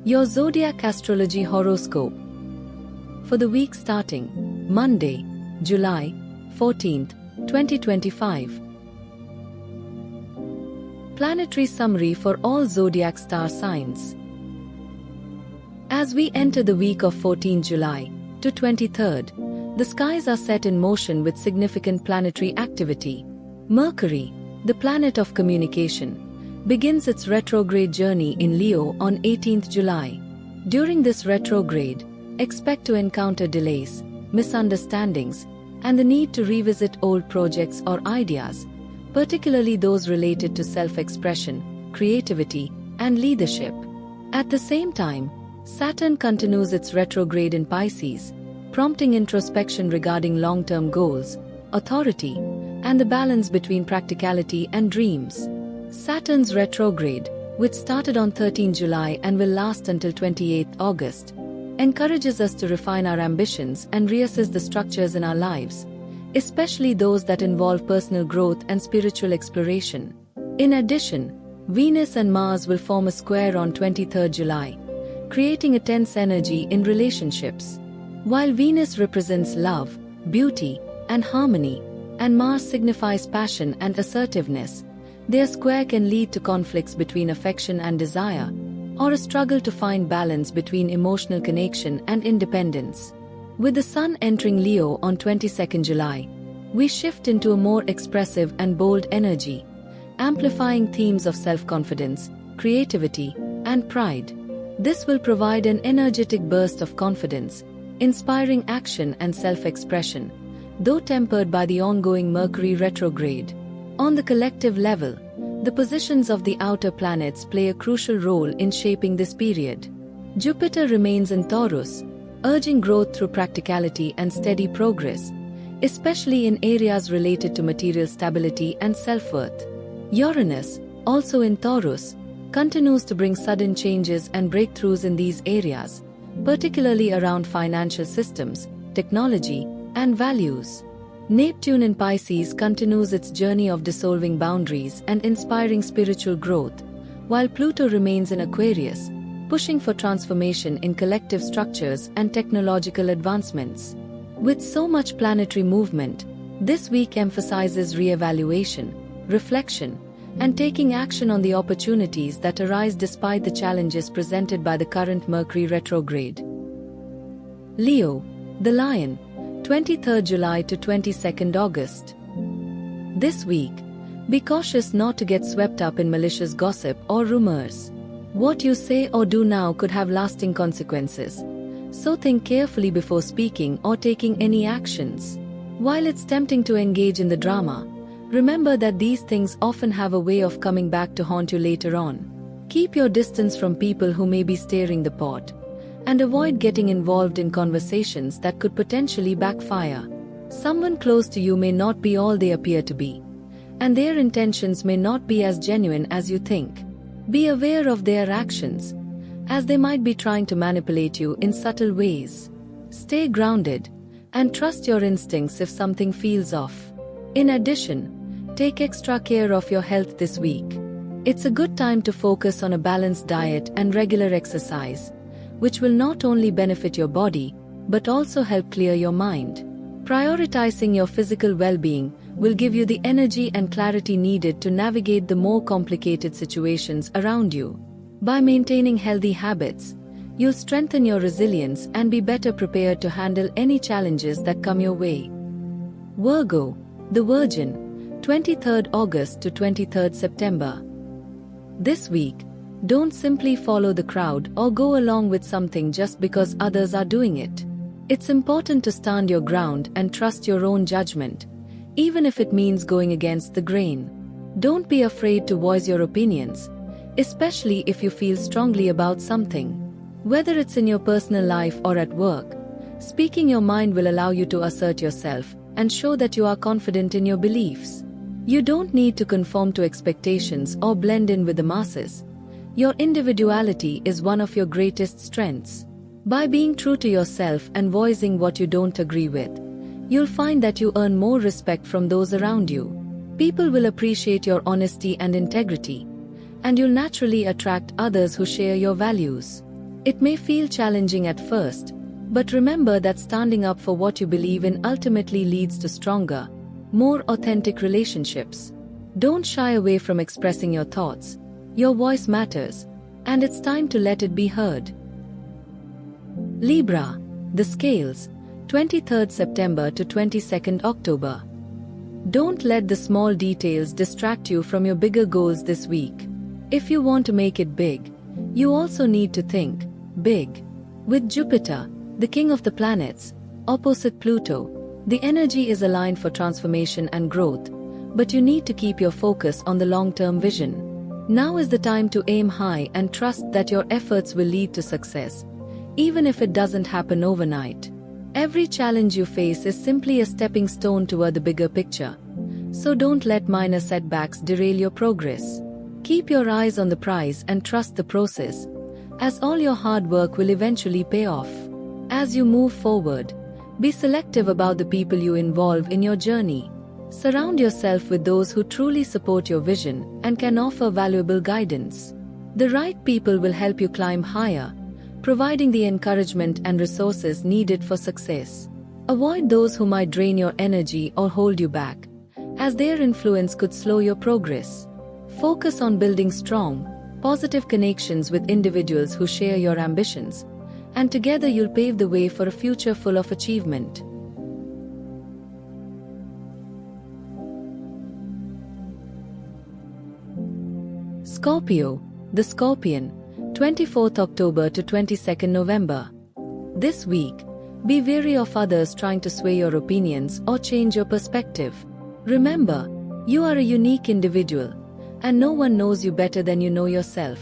Your Zodiac Astrology Horoscope for the week starting Monday, July 14th, 2025. Planetary summary for all Zodiac star signs. As we enter the week of 14 July to 23rd, the skies are set in motion with significant planetary activity. Mercury, the planet of communication, begins its retrograde journey in Leo on 18th July. During this retrograde, expect to encounter delays, misunderstandings, and the need to revisit old projects or ideas, particularly those related to self-expression, creativity, and leadership. At the same time, Saturn continues its retrograde in Pisces, prompting introspection regarding long-term goals, authority, and the balance between practicality and dreams. Saturn's retrograde, which started on 13 July and will last until 28 August, encourages us to refine our ambitions and reassess the structures in our lives, especially those that involve personal growth and spiritual exploration. In addition, Venus and Mars will form a square on 23 July, creating a tense energy in relationships. While Venus represents love, beauty, and harmony, and Mars signifies passion and assertiveness, their square can lead to conflicts between affection and desire, or a struggle to find balance between emotional connection and independence. With the Sun entering Leo on 22nd July, we shift into a more expressive and bold energy, amplifying themes of self-confidence, creativity, and pride. This will provide an energetic burst of confidence, inspiring action and self-expression, though tempered by the ongoing Mercury retrograde. On the collective level, the positions of the outer planets play a crucial role in shaping this period. Jupiter remains in Taurus, urging growth through practicality and steady progress, especially in areas related to material stability and self-worth. Uranus, also in Taurus, continues to bring sudden changes and breakthroughs in these areas, particularly around financial systems, technology, and values. Neptune in Pisces continues its journey of dissolving boundaries and inspiring spiritual growth, while Pluto remains in Aquarius, pushing for transformation in collective structures and technological advancements. With so much planetary movement, this week emphasizes re-evaluation, reflection, and taking action on the opportunities that arise despite the challenges presented by the current Mercury retrograde. Leo, the Lion, 23rd July to 22nd August. This week, be cautious not to get swept up in malicious gossip or rumors. What you say or do now could have lasting consequences, so think carefully before speaking or taking any actions. While it's tempting to engage in the drama, remember that these things often have a way of coming back to haunt you later on. Keep your distance from people who may be stirring the pot, and avoid getting involved in conversations that could potentially backfire. Someone close to you may not be all they appear to be, and their intentions may not be as genuine as you think. Be aware of their actions, as they might be trying to manipulate you in subtle ways. Stay grounded, and trust your instincts if something feels off. In addition, take extra care of your health this week. It's a good time to focus on a balanced diet and regular exercise, which will not only benefit your body, but also help clear your mind. Prioritizing your physical well-being will give you the energy and clarity needed to navigate the more complicated situations around you. By maintaining healthy habits, you'll strengthen your resilience and be better prepared to handle any challenges that come your way. Virgo, the Virgin, 23rd August to 23rd September. This week, don't simply follow the crowd or go along with something just because others are doing it. It's important to stand your ground and trust your own judgment, even if it means going against the grain. Don't be afraid to voice your opinions, especially if you feel strongly about something. Whether it's in your personal life or at work, speaking your mind will allow you to assert yourself and show that you are confident in your beliefs. You don't need to conform to expectations or blend in with the masses. Your individuality is one of your greatest strengths. By being true to yourself and voicing what you don't agree with, you'll find that you earn more respect from those around you. People will appreciate your honesty and integrity, and you'll naturally attract others who share your values. It may feel challenging at first, but remember that standing up for what you believe in ultimately leads to stronger, more authentic relationships. Don't shy away from expressing your thoughts. Your voice matters, and it's time to let it be heard. Libra, the scales, 23rd September to 22nd October. Don't let the small details distract you from your bigger goals this week. If you want to make it big, you also need to think big. With Jupiter, the king of the planets, opposite Pluto, the energy is aligned for transformation and growth, but you need to keep your focus on the long-term vision. Now is the time to aim high and trust that your efforts will lead to success, even if it doesn't happen overnight. Every challenge you face is simply a stepping stone toward the bigger picture, so don't let minor setbacks derail your progress. Keep your eyes on the prize and trust the process, as all your hard work will eventually pay off. As you move forward, be selective about the people you involve in your journey. Surround yourself with those who truly support your vision and can offer valuable guidance. The right people will help you climb higher, providing the encouragement and resources needed for success. Avoid those who might drain your energy or hold you back, as their influence could slow your progress. Focus on building strong, positive connections with individuals who share your ambitions, and together you'll pave the way for a future full of achievement. Scorpio, the Scorpion, 24th October to 22nd November. This week, be wary of others trying to sway your opinions or change your perspective. Remember, you are a unique individual, and no one knows you better than you know yourself.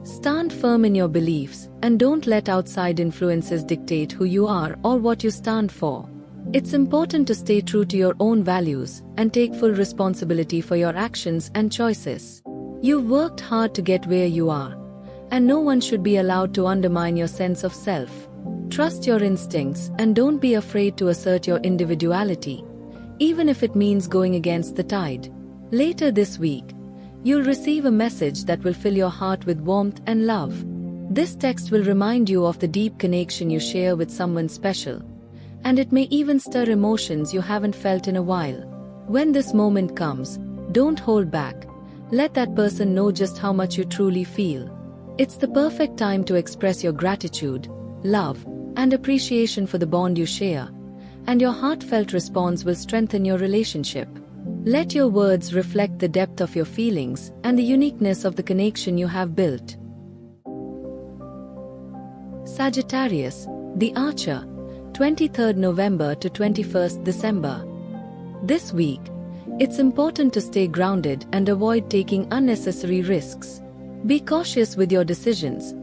Stand firm in your beliefs and don't let outside influences dictate who you are or what you stand for. It's important to stay true to your own values and take full responsibility for your actions and choices. You've worked hard to get where you are, and no one should be allowed to undermine your sense of self. Trust your instincts and don't be afraid to assert your individuality, even if it means going against the tide. Later this week, you'll receive a message that will fill your heart with warmth and love. This text will remind you of the deep connection you share with someone special, and it may even stir emotions you haven't felt in a while. When this moment comes, don't hold back. Let that person know just how much you truly feel. It's the perfect time to express your gratitude, love, and appreciation for the bond you share, and your heartfelt response will strengthen your relationship. Let your words reflect the depth of your feelings and the uniqueness of the connection you have built. Sagittarius, the Archer, 23rd November to 21st December. This week, it's important to stay grounded and avoid taking unnecessary risks. Be cautious with your decisions,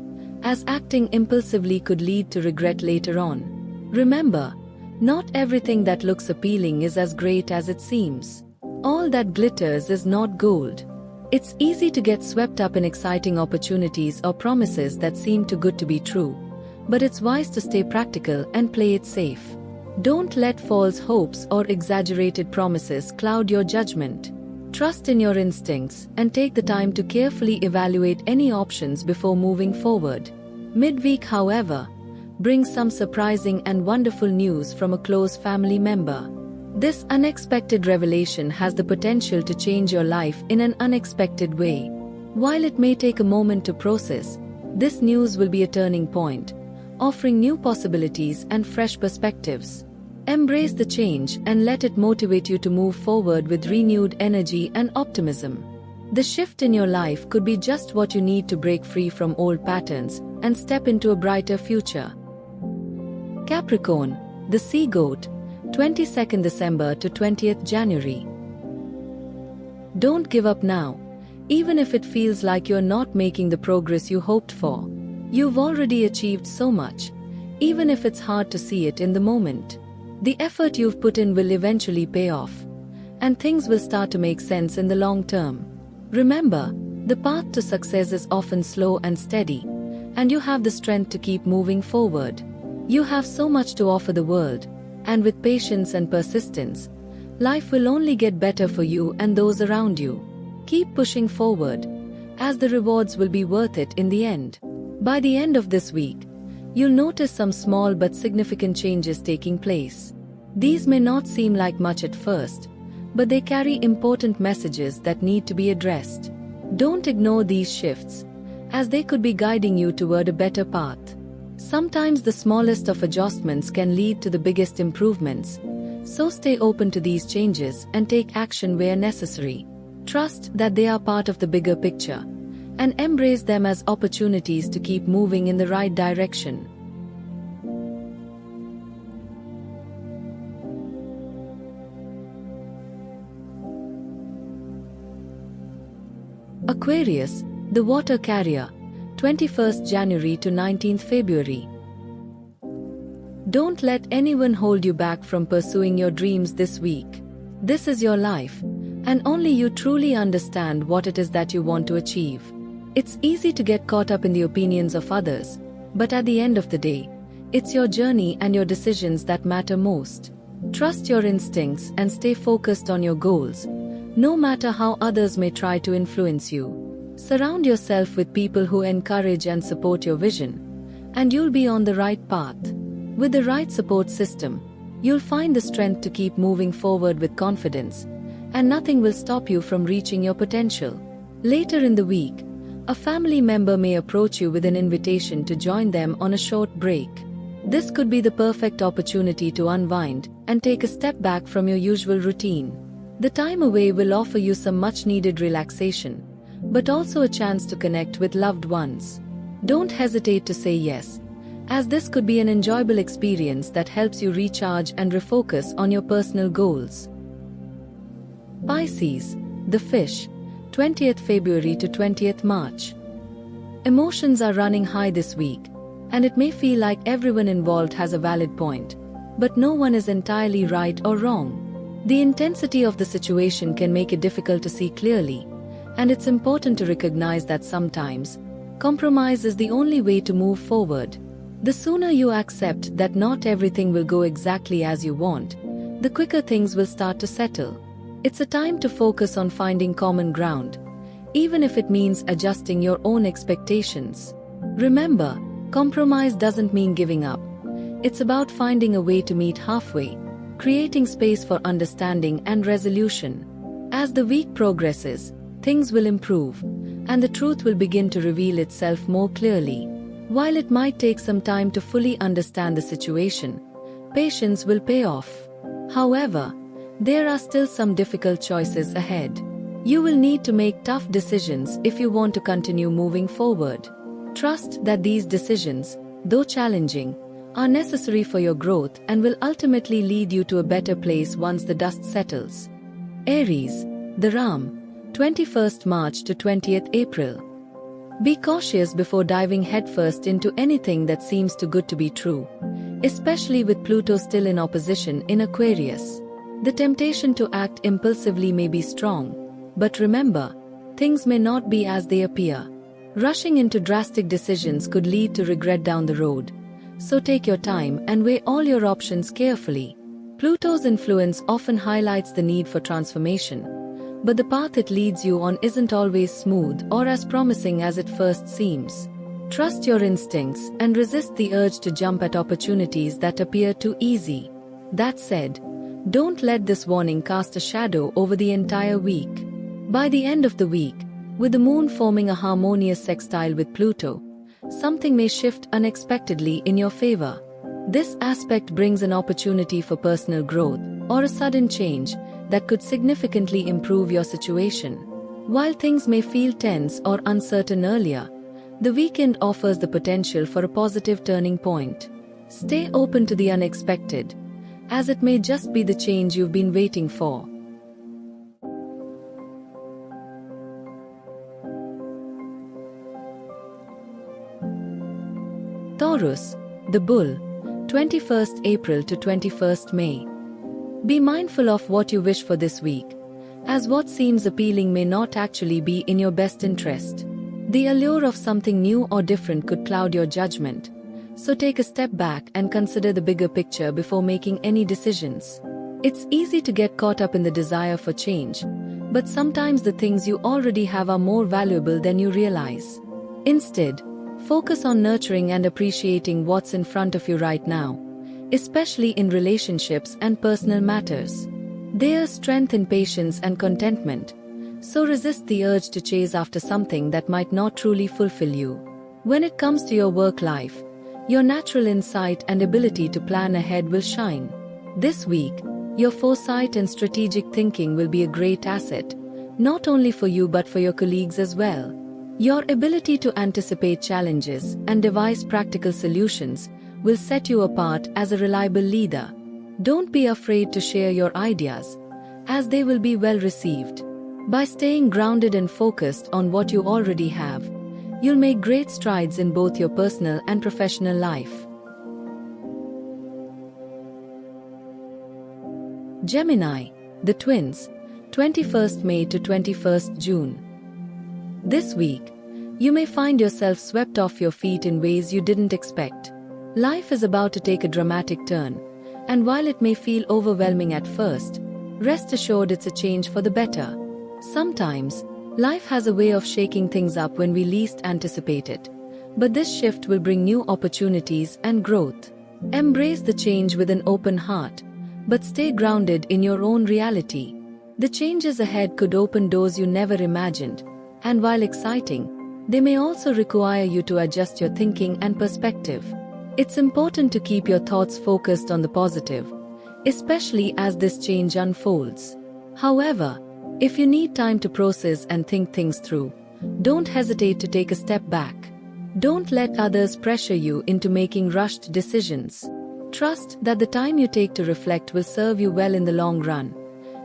as acting impulsively could lead to regret later on. Remember, not everything that looks appealing is as great as it seems. All that glitters is not gold. It's easy to get swept up in exciting opportunities or promises that seem too good to be true, but it's wise to stay practical and play it safe. Don't let false hopes or exaggerated promises cloud your judgment. Trust in your instincts and take the time to carefully evaluate any options before moving forward. Midweek, however, brings some surprising and wonderful news from a close family member. This unexpected revelation has the potential to change your life in an unexpected way. While it may take a moment to process, this news will be a turning point, offering new possibilities and fresh perspectives. Embrace the change and let it motivate you to move forward with renewed energy and optimism. The shift in your life could be just what you need to break free from old patterns and step into a brighter future. Capricorn, the Sea Goat, 22nd December to 20th January. Don't give up now, even if it feels like you're not making the progress you hoped for. You've already achieved so much, even if it's hard to see it in the moment. The effort you've put in will eventually pay off, and things will start to make sense in the long term. Remember, the path to success is often slow and steady, and you have the strength to keep moving forward. You have so much to offer the world, and with patience and persistence, life will only get better for you and those around you. Keep pushing forward, as the rewards will be worth it in the end. By the end of this week, you'll notice some small but significant changes taking place. These may not seem like much at first, but they carry important messages that need to be addressed. Don't ignore these shifts, as they could be guiding you toward a better path. Sometimes the smallest of adjustments can lead to the biggest improvements, so stay open to these changes and take action where necessary. Trust that they are part of the bigger picture, and embrace them as opportunities to keep moving in the right direction. Aquarius, the water carrier, 21st January to 19th February. Don't let anyone hold you back from pursuing your dreams this week. This is your life, and only you truly understand what it is that you want to achieve. It's easy to get caught up in the opinions of others, but at the end of the day, it's your journey and your decisions that matter most. Trust your instincts and stay focused on your goals, no matter how others may try to influence you. Surround yourself with people who encourage and support your vision, and you'll be on the right path. With the right support system, you'll find the strength to keep moving forward with confidence, and nothing will stop you from reaching your potential. Later in the week, a family member may approach you with an invitation to join them on a short break. This could be the perfect opportunity to unwind and take a step back from your usual routine. The time away will offer you some much-needed relaxation, but also a chance to connect with loved ones. Don't hesitate to say yes, as this could be an enjoyable experience that helps you recharge and refocus on your personal goals. Pisces, the fish, 20th February to 20th March. Emotions are running high this week, and it may feel like everyone involved has a valid point, but no one is entirely right or wrong. The intensity of the situation can make it difficult to see clearly, and it's important to recognize that sometimes, compromise is the only way to move forward. The sooner you accept that not everything will go exactly as you want, the quicker things will start to settle. It's a time to focus on finding common ground, even if it means adjusting your own expectations. Remember, compromise doesn't mean giving up. It's about finding a way to meet halfway, creating space for understanding and resolution. As the week progresses, things will improve, and the truth will begin to reveal itself more clearly. While it might take some time to fully understand the situation, patience will pay off. However, there are still some difficult choices ahead. You will need to make tough decisions if you want to continue moving forward. Trust that these decisions, though challenging, are necessary for your growth and will ultimately lead you to a better place once the dust settles. Aries, the ram, 21st March to 20th April. Be cautious before diving headfirst into anything that seems too good to be true, especially with Pluto still in opposition in Aquarius. The temptation to act impulsively may be strong, but remember, things may not be as they appear. Rushing into drastic decisions could lead to regret down the road, so take your time and weigh all your options carefully. Pluto's influence often highlights the need for transformation, but the path it leads you on isn't always smooth or as promising as it first seems. Trust your instincts and resist the urge to jump at opportunities that appear too easy. That said, don't let this warning cast a shadow over the entire week. By the end of the week, with the moon forming a harmonious sextile with Pluto, something may shift unexpectedly in your favor. This aspect brings an opportunity for personal growth or a sudden change that could significantly improve your situation. While things may feel tense or uncertain earlier, the weekend offers the potential for a positive turning point. Stay open to the unexpected, as it may just be the change you've been waiting for. Taurus, the bull, 21st April to 21st May. Be mindful of what you wish for this week, as what seems appealing may not actually be in your best interest. The allure of something new or different could cloud your judgment, so take a step back and consider the bigger picture before making any decisions. It's easy to get caught up in the desire for change, but sometimes the things you already have are more valuable than you realize. Instead, Focus on nurturing and appreciating what's in front of you right now, especially in relationships and personal matters. There's strength in patience and contentment, so resist the urge to chase after something that might not truly fulfill you. When it comes to your work life, your natural insight and ability to plan ahead will shine. This week, your foresight and strategic thinking will be a great asset, not only for you but for your colleagues as well. Your ability to anticipate challenges and devise practical solutions will set you apart as a reliable leader. Don't be afraid to share your ideas, as they will be well received. By staying grounded and focused on what you already have, you'll make great strides in both your personal and professional life. Gemini, the twins, 21st May to 21st June. This week, you may find yourself swept off your feet in ways you didn't expect. Life is about to take a dramatic turn, and while it may feel overwhelming at first, rest assured it's a change for the better. Sometimes, life has a way of shaking things up when we least anticipate it, but this shift will bring new opportunities and growth. Embrace the change with an open heart, but stay grounded in your own reality. The changes ahead could open doors you never imagined, and while exciting, they may also require you to adjust your thinking and perspective. It's important to keep your thoughts focused on the positive, especially as this change unfolds. However, if you need time to process and think things through, don't hesitate to take a step back. Don't let others pressure you into making rushed decisions. Trust that the time you take to reflect will serve you well in the long run,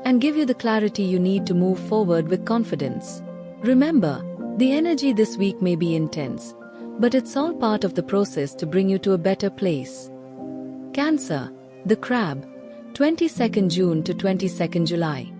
and give you the clarity you need to move forward with confidence. Remember, the energy this week may be intense, but it's all part of the process to bring you to a better place. Cancer, the crab, 22nd June to 22nd July.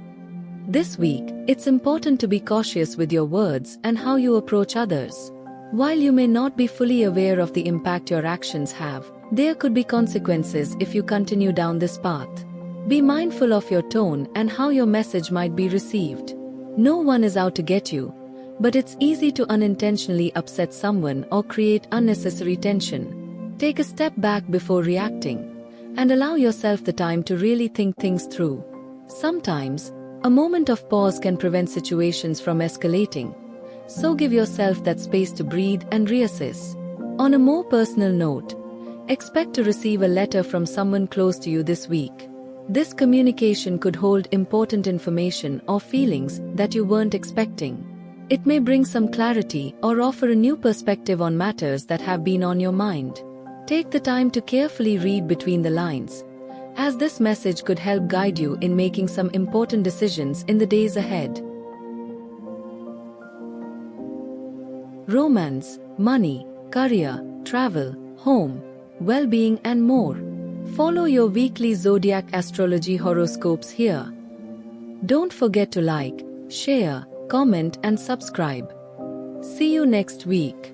This week, it's important to be cautious with your words and how you approach others. While you may not be fully aware of the impact your actions have, there could be consequences if you continue down this path. Be mindful of your tone and how your message might be received. No one is out to get you, but it's easy to unintentionally upset someone or create unnecessary tension. Take a step back before reacting, and allow yourself the time to really think things through. Sometimes, a moment of pause can prevent situations from escalating, so give yourself that space to breathe and reassess. On a more personal note, expect to receive a letter from someone close to you this week. This communication could hold important information or feelings that you weren't expecting. It may bring some clarity or offer a new perspective on matters that have been on your mind. Take the time to carefully read between the lines, as this message could help guide you in making some important decisions in the days ahead. Romance, money, career, travel, home, well-being and more. Follow your weekly Zodiac astrology horoscopes here. Don't forget to like, share, comment and subscribe. See you next week.